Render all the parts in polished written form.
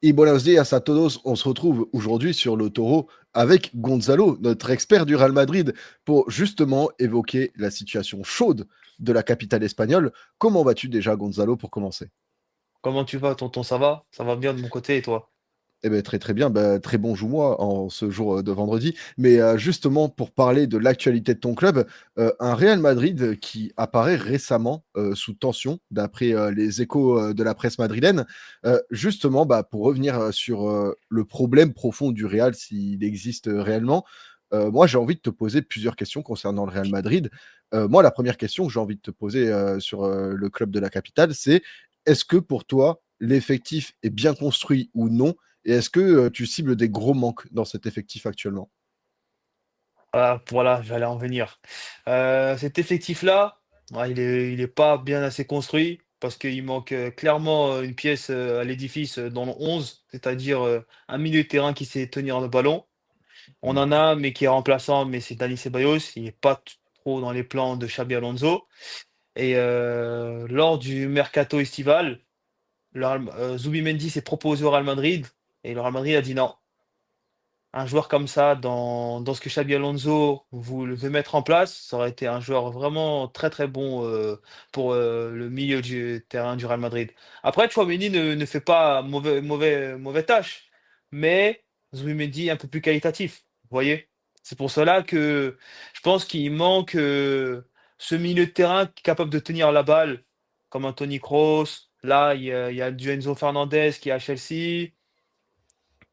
Et buenos días a todos. On se retrouve aujourd'hui sur le Taureau avec Gonzalo, notre expert du Real Madrid, pour justement évoquer la situation chaude de la capitale espagnole. Comment vas-tu déjà, Gonzalo, pour commencer? Comment tu vas, tonton? Ça va? Ça va bien de mon côté et toi? Eh ben, très, très bien. Bah, très bon joue-moi en ce jour, de vendredi. Mais, justement pour parler de l'actualité de ton club, un Real Madrid qui apparaît récemment, sous tension d'après, les échos, de la presse madrilène. Justement, bah, pour revenir, sur, le problème profond du Real, s'il existe, réellement, moi j'ai envie de te poser plusieurs questions concernant le Real Madrid. Moi la première question que j'ai envie de te poser, sur, le club de la capitale, c'est: est-ce que pour toi, l'effectif est bien construit ou non? Et est-ce que, tu cibles des gros manques dans cet effectif actuellement? Ah, voilà, j'allais en venir. Cet effectif-là, ouais, il est pas bien assez construit parce qu'il manque, clairement, une pièce, à l'édifice, dans le 11, c'est-à-dire, un milieu de terrain qui sait tenir le ballon. On Mmh. en a un, mais qui est remplaçant, mais c'est Dani Ceballos. Il est pas trop dans les plans de Xabi Alonso et lors du mercato estival, Zubimendi s'est proposé au Real Madrid et le Real Madrid a dit: «Non». Un joueur comme ça dans ce que Xabi Alonso veut mettre en place, ça aurait été un joueur vraiment très, très bon, pour, le milieu du terrain du Real Madrid. Après Tchouaméni ne fait pas mauvais tâche, mais Zubimendi est un peu plus qualitatif, vous voyez? C'est pour cela que je pense qu'il manque, ce milieu de terrain capable de tenir la balle comme un Toni Kroos. Là, il y a du Enzo Fernandez qui est à Chelsea.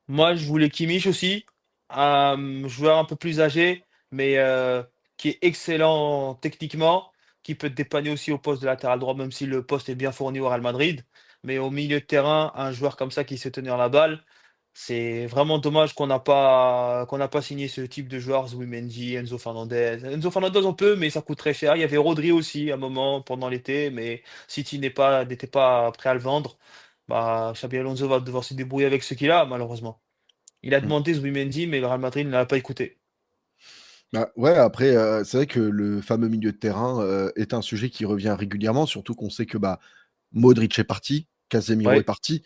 Moi, je voulais Kimmich aussi, un joueur un peu plus âgé, mais qui est excellent techniquement, qui peut te dépanner aussi au poste de latéral droit, même si le poste est bien fourni au Real Madrid. Mais au milieu de terrain, un joueur comme ça qui sait tenir la balle, c'est vraiment dommage qu'on n'a pas signé ce type de joueur, Zubimendi, Enzo Fernandez. Enzo Fernandez, on peut, mais ça coûte très cher. Il y avait Rodri aussi à un moment pendant l'été, mais City n'était pas prêt à le vendre. Bah, Xabi Alonso va devoir se débrouiller avec ce qu'il a, malheureusement. Il a Mmh. demandé Zubimendi, mais le Real Madrid ne l'a pas écouté. Bah, ouais, après, c'est vrai que le fameux milieu de terrain, est un sujet qui revient régulièrement, surtout qu'on sait que, bah, Modric est parti, Casemiro est Ouais, parti,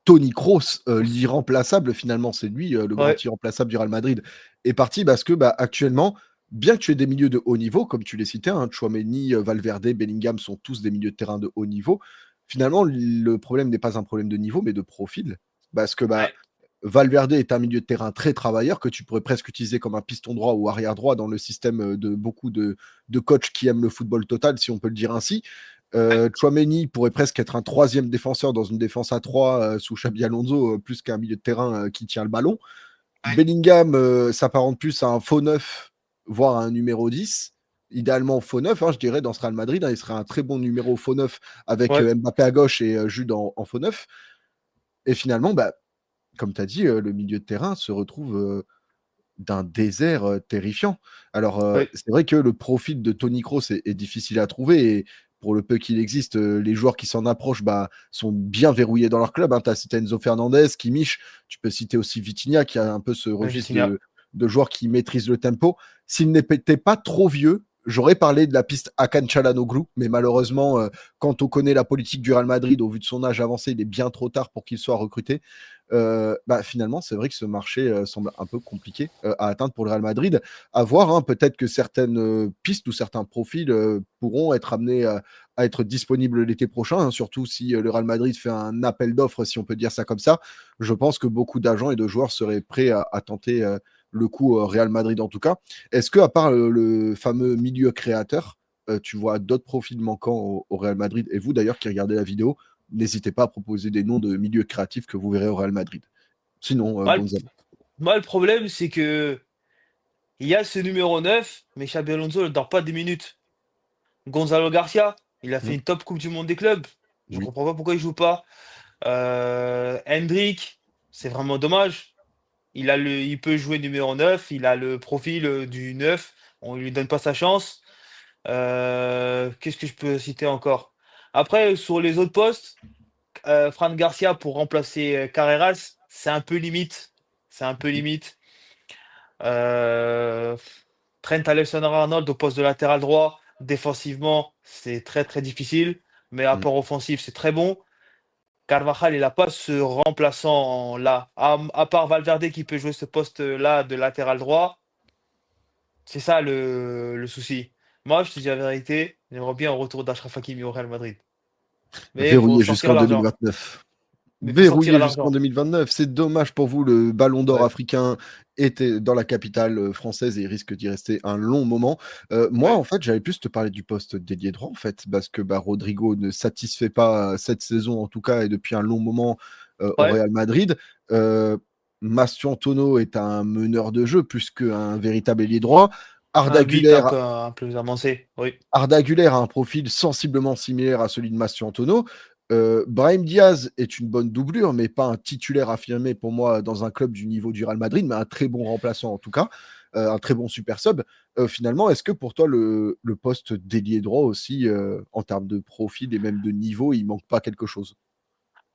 Toni Kroos, l'irremplaçable finalement, c'est lui, le ouais, grand irremplaçable du Real Madrid, est parti parce que, bah, actuellement, bien que tu aies des milieux de haut niveau, comme tu les citais, hein, Tchouaméni, Valverde, Bellingham sont tous des milieux de terrain de haut niveau. Finalement, le problème n'est pas un problème de niveau, mais de profil. Parce que, bah, ouais, Valverde est un milieu de terrain très travailleur que tu pourrais presque utiliser comme un piston droit ou arrière droit dans le système, de beaucoup de coachs qui aiment le football total, si on peut le dire ainsi. Tchouaméni pourrait presque être un troisième défenseur dans une défense à 3 sous Xabi Alonso, plus qu'un milieu de terrain, qui tient le ballon. ouais, Bellingham, s'apparente plus à un faux neuf, voire à un numéro 10. Idéalement faux neuf, hein, je dirais dans ce Real Madrid, hein, il serait un très bon numéro faux neuf avec, ouais. Mbappé à gauche et Jude en faux neuf. Et finalement, bah, comme tu as dit, le milieu de terrain se retrouve, d'un désert, terrifiant. Alors, Ouais. c'est vrai que le profil de Toni Kroos est difficile à trouver et pour le peu qu'il existe, les joueurs qui s'en approchent, bah, sont bien verrouillés dans leur club, hein. Tu as cité Enzo Fernandez, Kimmich, tu peux citer aussi Vitinha qui a un peu ce Ouais, registre Vitinha. de joueurs qui maîtrisent le tempo. S'il n'était pas trop vieux, j'aurais parlé de la piste Hakan Çalhanoğlu, mais malheureusement, quand on connaît la politique du Real Madrid, au vu de son âge avancé, il est bien trop tard pour qu'il soit recruté. Bah, finalement, c'est vrai que ce marché, semble un peu compliqué, à atteindre pour le Real Madrid. À voir, hein, peut-être que certaines, pistes ou certains profils, pourront être amenés à être disponibles l'été prochain, hein, surtout si, le Real Madrid fait un appel d'offres, si on peut dire ça comme ça. Je pense que beaucoup d'agents et de joueurs seraient prêts à tenter, le coup, Real Madrid en tout cas. Est-ce que à part, le fameux milieu créateur, tu vois d'autres profils manquants au Real Madrid? Et vous d'ailleurs qui regardez la vidéo, n'hésitez pas à proposer des noms de milieux créatifs que vous verrez au Real Madrid. Sinon, Moi, le Gonzalo. moi, le problème, c'est que il y a ce numéro 9, mais Xabi Alonso ne dort pas 10 minutes. Gonzalo Garcia, il a fait Mmh, une top coupe du monde des clubs. Je oui. comprends pas pourquoi il joue pas. Hendrick, c'est vraiment dommage. Il peut jouer numéro 9, il a le profil, du 9. On lui donne pas sa chance. Qu'est-ce que je peux citer encore? Après, sur les autres postes, Fran Garcia pour remplacer, Carreras, c'est un peu limite. C'est un peu Mmh, limite. Heu, Trent Alexander-Arnold au poste de latéral droit, défensivement, c'est très, très difficile, mais mmh. apport offensif, c'est très bon. Carvajal, il a pas ce remplaçant là. À part Valverde qui peut jouer ce poste-là de latéral droit, c'est ça le souci. Moi, je te dis la vérité, j'aimerais bien un retour d'Achraf Hakimi au Real Madrid. Mais il faut Verrouillé sortir jusqu'en l'argent. 2029. Mais il faut sortir Verrouillé jusqu'en l'argent. 2029. C'est dommage pour vous. Le ballon d'or Ouais, africain était dans la capitale française et il risque d'y rester un long moment. Moi, ouais, en fait, j'allais plus te parler du poste d'ailier droit, en fait, parce que bah, Rodrigo ne satisfait pas cette saison, en tout cas, et depuis un long moment au ouais. Real Madrid. Euh, Mastiantono est un meneur de jeu plus qu'un véritable ailier droit. Arda Un 8 Güler un peu avancé, oui. Arda Güler a un profil sensiblement similaire à celui de Mastiantono. Brahim Diaz est une bonne doublure, mais pas un titulaire affirmé pour moi dans un club du niveau du Real Madrid, mais un très bon remplaçant en tout cas, un très bon super sub. Finalement, est-ce que pour toi, le poste d'ailier droit aussi, en termes de profil et même de niveau, il manque pas quelque chose?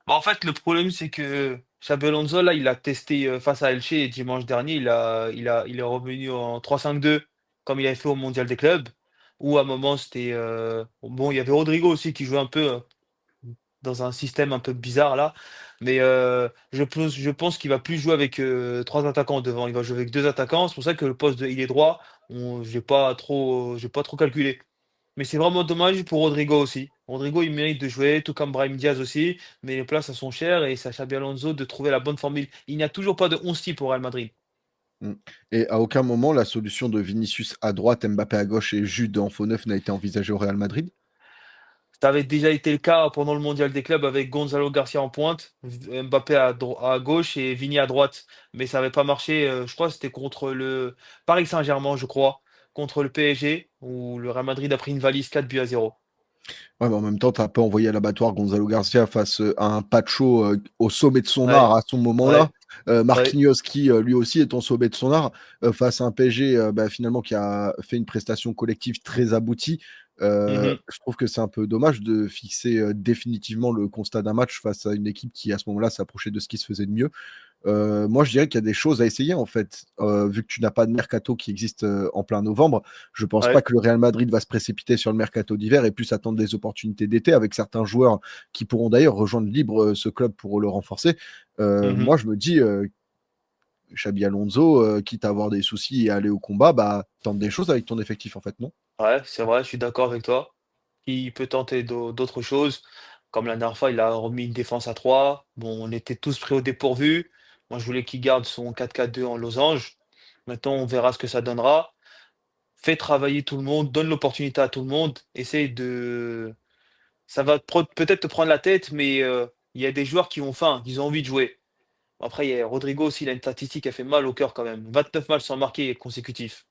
Bah, en fait, le problème, c'est que Xabi Alonso, là, il a testé face à Elche et dimanche dernier, il est revenu en 3-5-2 comme il avait fait au Mondial des clubs, où à un moment, c'était bon, il y avait Rodrigo aussi qui jouait un peu dans un système un peu bizarre là, mais je pense qu'il va plus jouer avec 3 attaquants devant, il va jouer avec 2 attaquants. C'est pour ça que le poste de ailier droit, j'ai pas trop calculé. Mais c'est vraiment dommage pour Rodrigo aussi. Rodrigo, il mérite de jouer, tout comme Brahim Diaz aussi, mais les places elles sont chères et c'est à Xabi Alonso de trouver la bonne formule. Il n'y a toujours pas de 11 type au Real Madrid. Mm. Et à aucun moment, la solution de Vinicius à droite, Mbappé à gauche et Jude en faux neuf n'a été envisagée au Real Madrid? Ça avait déjà été le cas pendant le Mondial des clubs avec Gonzalo Garcia en pointe, Mbappé à gauche et Vini à droite. Mais ça n'avait pas marché. Je crois que c'était contre le Paris Saint-Germain, je crois, contre le PSG, où le Real Madrid a pris une valise 4-0. Ouais, mais en même temps, tu as pas envoyé à l'abattoir Gonzalo Garcia face, à un Pacho, au sommet de son art Ouais, à ce moment-là. ouais, ouais. Marquinhos qui, lui aussi est au sommet de son art, face à un PSG, bah, finalement qui a fait une prestation collective très aboutie. Mhm. Je trouve que c'est un peu dommage de fixer, définitivement le constat d'un match face à une équipe qui, à ce moment-là, s'approchait de ce qui se faisait de mieux. Moi, je dirais qu'il y a des choses à essayer, en fait. Vu que tu n'as pas de mercato qui existe, en plein novembre, je pense pas Ouais. que le Real Madrid va se précipiter sur le mercato d'hiver et plus attendre des opportunités d'été avec certains joueurs qui pourront d'ailleurs rejoindre libre, ce club pour le renforcer. Mhm. Moi, je me dis, Xabi Alonso, quitte à avoir des soucis et aller au combat, bah, tente des choses avec ton effectif, en fait, non? Ouais, c'est vrai, je suis d'accord avec toi. Il peut tenter d'autres choses. Comme la dernière fois, il a remis une défense à 3. Bon, on était tous pris au dépourvu. Moi, je voulais qu'il garde son 4-4-2 en losange. Maintenant, on verra ce que ça donnera. Fais travailler tout le monde, donne l'opportunité à tout le monde. Essaye de. Ça va peut-être te prendre la tête, mais il y a des joueurs qui ont faim, qui ont envie de jouer. Après, il y a Rodrigo aussi, il a une statistique qui a fait mal au cœur quand même. 29 matchs sans marquer consécutifs.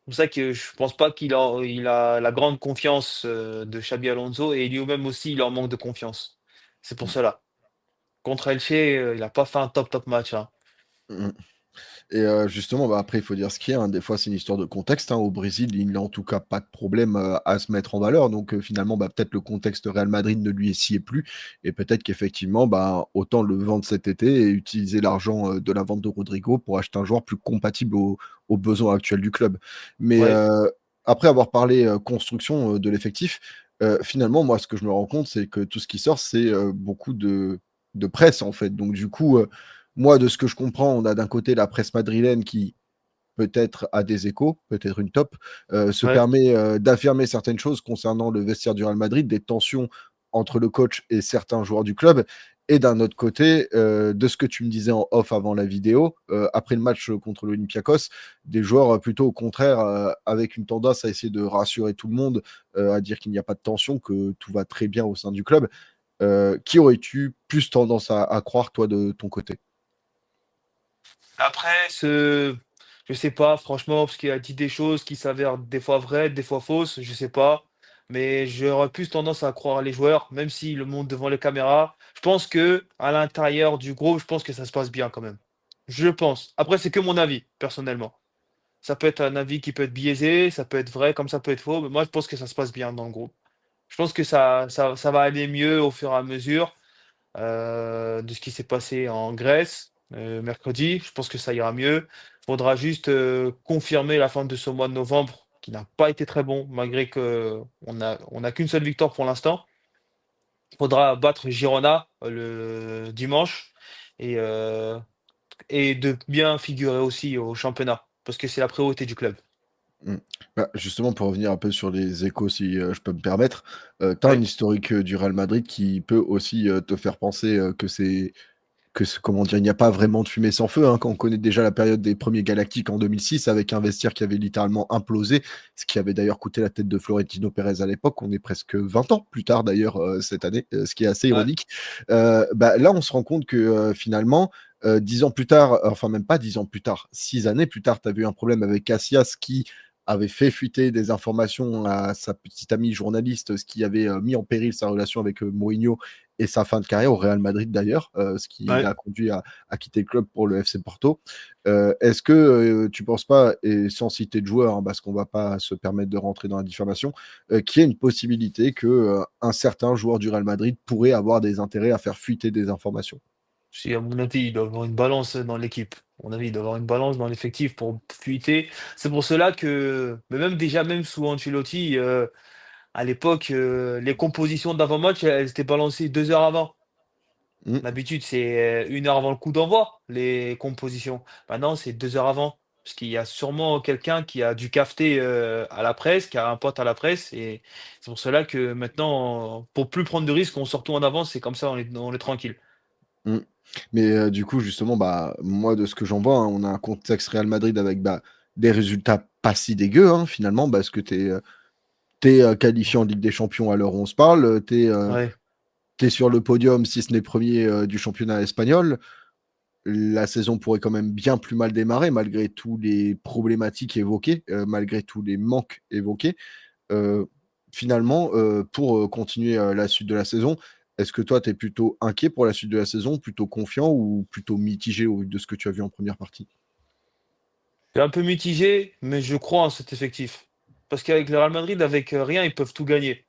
C'est pour ça que je pense pas qu'il a la grande confiance de Xabi Alonso et lui-même aussi, il en manque de confiance. C'est pour cela. Contre Elche, il a pas fait un top match, hein. Mmh. Et justement, bah, après, il faut dire ce qu'il y a, hein. Des fois, c'est une histoire de contexte, hein. Au Brésil, il n'a en tout cas pas de problème, à se mettre en valeur. Donc finalement, bah, peut-être le contexte Real Madrid ne lui sied plus et peut-être qu'effectivement, bah, autant le vendre cet été et utiliser l'argent, de la vente de Rodrigo pour acheter un joueur plus compatible aux besoins actuels du club. Mais Ouais, après avoir parlé, construction, de l'effectif, finalement, moi, ce que je me rends compte, c'est que tout ce qui sort, c'est, beaucoup de presse, en fait. Donc du coup, moi, de ce que je comprends, on a d'un côté la presse madrilène qui peut-être a des échos, peut-être une top, se ouais, permet d'affirmer certaines choses concernant le vestiaire du Real Madrid, des tensions entre le coach et certains joueurs du club. Et d'un autre côté, de ce que tu me disais en off avant la vidéo, après le match contre l'Olympiakos, des joueurs plutôt au contraire avec une tendance à essayer de rassurer tout le monde, à dire qu'il n'y a pas de tension, que tout va très bien au sein du club. Qui aurais-tu plus tendance à croire, toi, de ton côté? après je sais pas franchement parce qu'il a dit des choses qui s'avèrent des fois vraies, des fois fausses, je sais pas. Mais j'aurais plus tendance à croire les joueurs, même s'ils le montrent devant les caméras. Je pense que à l'intérieur du groupe, je pense que ça se passe bien quand même. Je pense. Après, c'est que mon avis, personnellement. Ça peut être un avis qui peut être biaisé, ça peut être vrai comme ça peut être faux, mais moi je pense que ça se passe bien dans le groupe. Je pense que ça va aller mieux au fur et à mesure, de ce qui s'est passé en Grèce, mercredi. Je pense que ça ira mieux. Faudra juste, confirmer la fin de ce mois de novembre qui n'a pas été très bon malgré qu'on a qu'une seule victoire pour l'instant. faudra battre Girona le dimanche et, euh, et de bien figurer aussi au championnat, parce que c'est la priorité du club. Mmh. Bah, justement, pour revenir un peu sur les Échos, si, je peux me permettre, tu as un Oui, historique, du Real Madrid qui peut aussi, te faire penser, que comment dire? Il n'y a pas vraiment de fumée sans feu, hein, quand on connaît déjà la période des premiers Galactiques en 2006 avec un vestiaire qui avait littéralement implosé, ce qui avait d'ailleurs coûté la tête de Florentino Pérez à l'époque. On est presque 20 ans plus tard d'ailleurs, cette année, ce qui est assez ouais, ironique. Bah, là, on se rend compte que, finalement, 10 ans plus tard, enfin même pas 10 ans plus tard, 6 années plus tard, tu as eu un problème avec Casillas qui avait fait fuiter des informations à sa petite amie journaliste, ce qui avait, mis en péril sa relation avec, Mourinho et sa fin de carrière au Real Madrid d'ailleurs, ce qui ouais. l'a conduit à quitter le club pour le FC Porto. Est-ce que tu penses pas, et sans citer de joueurs, hein, parce qu'on va pas se permettre de rentrer dans la diffamation, qu'il y ait une possibilité que un certain joueur du Real Madrid pourrait avoir des intérêts à faire fuiter des informations? Si, à mon avis, il doit y avoir une balance dans l'équipe. À mon avis, il doit y avoir une balance dans l'effectif pour fuiter. C'est pour cela que, mais même déjà, même sous Ancelotti, à l'époque, les compositions d'avant-match, elles étaient balancées 2 heures avant. Mmh, D'habitude, c'est 1 heure avant le coup d'envoi, les compositions. Maintenant, c'est 2 heures avant. Parce qu'il y a sûrement quelqu'un qui a dû cafeter à la presse, qui a un pote à la presse. Et c'est pour cela que maintenant, pour plus prendre de risques, on sort tout en avance. C'est comme ça, on est tranquille. mmh. Mais du coup, justement, bah, moi, de ce que j'en vois, hein, on a un contexte Real Madrid avec, bah, des résultats pas si dégueux, hein, finalement, parce que tu es qualifié en Ligue des Champions à l'heure où on se parle, Ouais. tu es sur le podium, si ce n'est premier du championnat espagnol. La saison pourrait quand même bien plus mal démarrer malgré tous les problématiques évoquées, malgré tous les manques évoqués. Heu, Finalement, pour, continuer, la suite de la saison, est-ce que toi, tu es plutôt inquiet pour la suite de la saison, plutôt confiant ou plutôt mitigé au vu de ce que tu as vu en première partie? Je suis un peu mitigé, mais je crois en cet effectif. Parce qu'avec le Real Madrid, avec rien, ils peuvent tout gagner.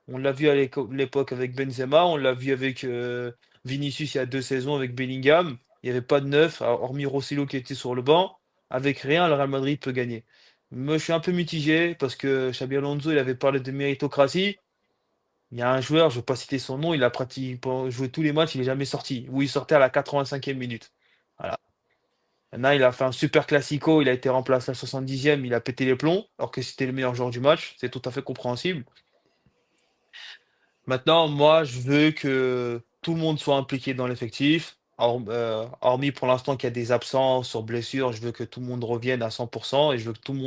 On l'a vu à l'époque avec Benzema, on l'a vu avec Vinicius il y a 2 saisons avec Bellingham. Il n'y avait pas de neuf, hormis Rosselló qui était sur le banc. Avec rien, le Real Madrid peut gagner. Moi, je suis un peu mitigé parce que Xabi Alonso, il avait parlé de méritocratie. Il y a un joueur, je ne vais pas citer son nom, il a pratiquement joué tous les matchs, il n'est jamais sorti. Ou il sortait à la 85e minute. Voilà. Maintenant, il a fait un super classico, il a été remplacé à la 70e, il a pété les plombs, alors que c'était le meilleur joueur du match. C'est tout à fait compréhensible. Maintenant, moi, je veux que tout le monde soit impliqué dans l'effectif. Hormis pour l'instant qu'il y a des absents sur blessure, je veux que tout le monde revienne à 100% et je veux que tout le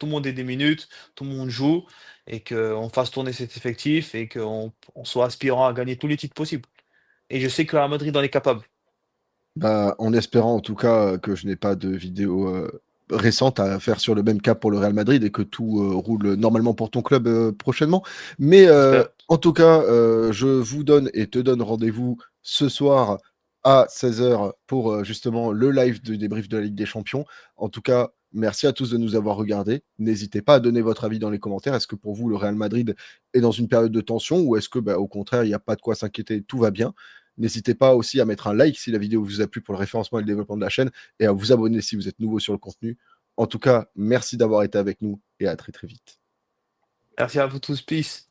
monde ait des minutes, tout le monde joue et qu'on fasse tourner cet effectif et qu'on soit aspirant à gagner tous les titres possibles. Et je sais que le Real Madrid en est capable. Bah, en espérant en tout cas, que je n'ai pas de vidéo, récente à faire sur le même cas pour le Real Madrid et que tout, roule normalement pour ton club, prochainement. Mais, J'espère. en tout cas, je vous donne et te donne rendez-vous ce soir à 16 heures pour, justement le live de débrief de la Ligue des Champions. En tout cas, merci à tous de nous avoir regardés. N'hésitez pas à donner votre avis dans les commentaires. Est-ce que pour vous, le Real Madrid est dans une période de tension ou est-ce que, bah, au contraire, il n'y a pas de quoi s'inquiéter, tout va bien? N'hésitez pas aussi à mettre un like si la vidéo vous a plu pour le référencement et le développement de la chaîne et à vous abonner si vous êtes nouveau sur le contenu. En tout cas, merci d'avoir été avec nous et à très très vite. Merci à vous tous. Peace.